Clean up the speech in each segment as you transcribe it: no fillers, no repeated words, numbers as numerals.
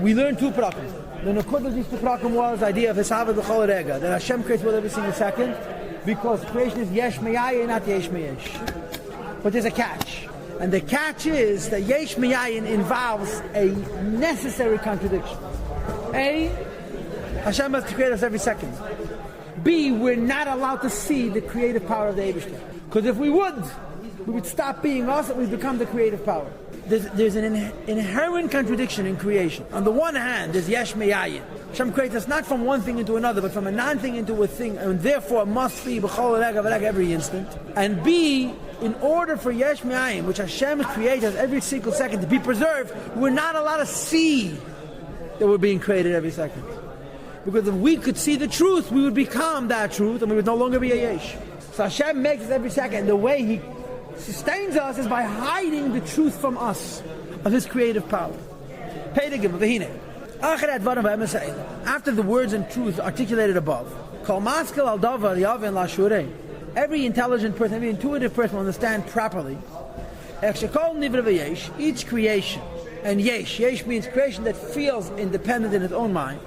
we learned two prakim. The Nakud of these two prakim was the idea of Hisavad B'chol Rega, that Hashem creates world every single second, because creation is Yesh Me'ayin, not Yesh Me'yesh. But there's a catch. And the catch is that Yesh Me'ayin involves a necessary contradiction. A, Hashem has to create us every second. B, we're not allowed to see the creative power of the Eibishter. Because if we would stop being us and we'd become the creative power. There's an inherent contradiction in creation. On the one hand, there's Yesh Me'ayin. Hashem creates us not from one thing into another, but from a non-thing into a thing, and therefore must be B'chol Rega V'Rega every instant. And B, in order for Yesh Me'ayin, which Hashem creates us every single second, to be preserved, we're not allowed to see that we're being created every second. Because if we could see the truth, we would become that truth, and we would no longer be a Yesh. So Hashem makes us every second. The way He sustains us is by hiding the truth from us of His creative power. After the words and truth articulated above, every intelligent person, every intuitive person will understand properly each creation, and yesh means creation that feels independent in its own mind,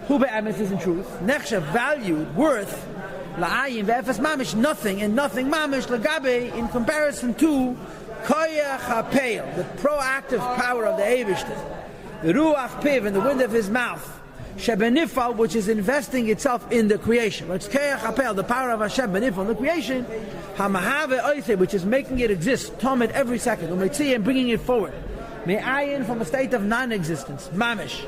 who be'emes is in truth, nechshav valued, worth, la'ayim ve'efes mamish, nothing, and nothing mamish lagabe, in comparison to koyach ha'peil, the proactive power of the Eibishter, the ruach piv, in the wind of His mouth, shebenifal, which is investing itself in the creation. It's koyach ha'peil, the power of Hashem benifal in the creation, hamahave oithe, which is making it exist, tomid every second, umetzi, and bringing it forward, me'ayin, from a state of non-existence, mamish,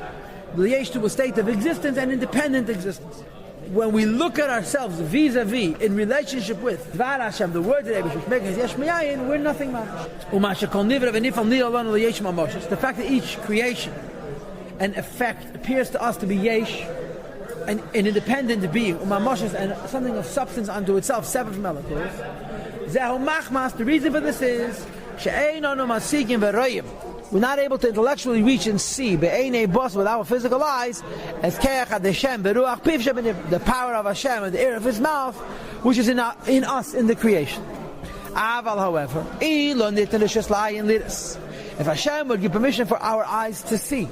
liyesh, to a state of existence and independent existence. When we look at ourselves vis-a-vis, in relationship with Dvar Hashem, the word that which makes us Yesh Me'ayin, we're nothing mamish. The fact that each creation and effect appears to us to be Yesh, an independent being, and something of substance unto itself, separate from Elokus. The reason for this is we're not able to intellectually reach and see with our physical eyes as the power of Hashem and the air of His mouth, which is in us in the creation. However, if Hashem would give permission for our eyes to see,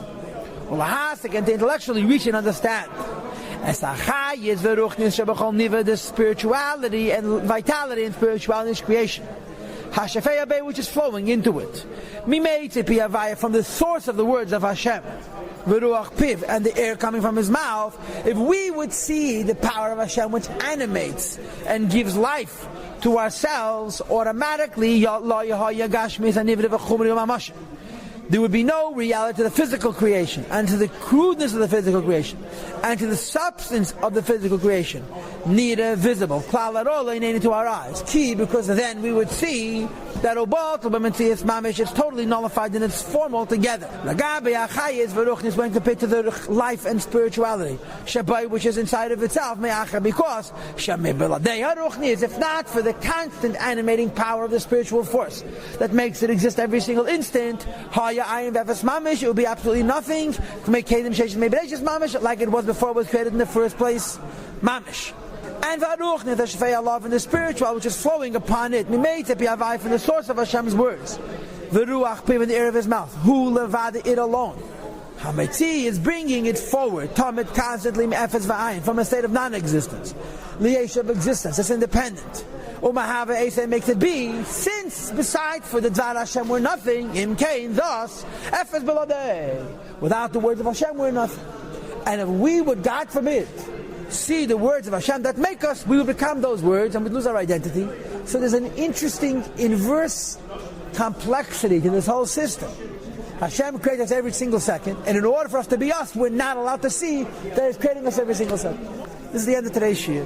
and to intellectually reach and understand, the spirituality and vitality and spirituality in His creation, which is flowing into it, from the source of the words of Hashem, and the air coming from His mouth, if we would see the power of Hashem which animates and gives life to ourselves, automatically there would be no reality to the physical creation, and to the crudeness of the physical creation, and to the substance of the physical creation, neither visible, klal at all, to our eyes. Key, because then we would see that it's totally nullified in its form altogether. Is when compared to the life and spirituality, which is inside of itself, because if not for the constant animating power of the spiritual force that makes it exist every single instant, it would be absolutely nothing, like it was before it was created in the first place, mamish. And love in the spiritual, which is flowing upon it, from the source of Hashem's words, the ruach piv in the air of His mouth, who levada it alone. Hametzi is bringing it forward, tamid constantly from a state of non-existence, liyesh of existence, it's independent. Umahava Esa makes it be, since besides for the Dvar Hashem we're nothing, Im Kain, thus, Efes Beladeh. Without the words of Hashem we're nothing. And if we would, God forbid, see the words of Hashem that make us, we would become those words and we'd lose our identity. So there's an interesting inverse complexity to this whole system. Hashem creates us every single second, and in order for us to be us, we're not allowed to see that He's creating us every single second. This is the end of today's shiur.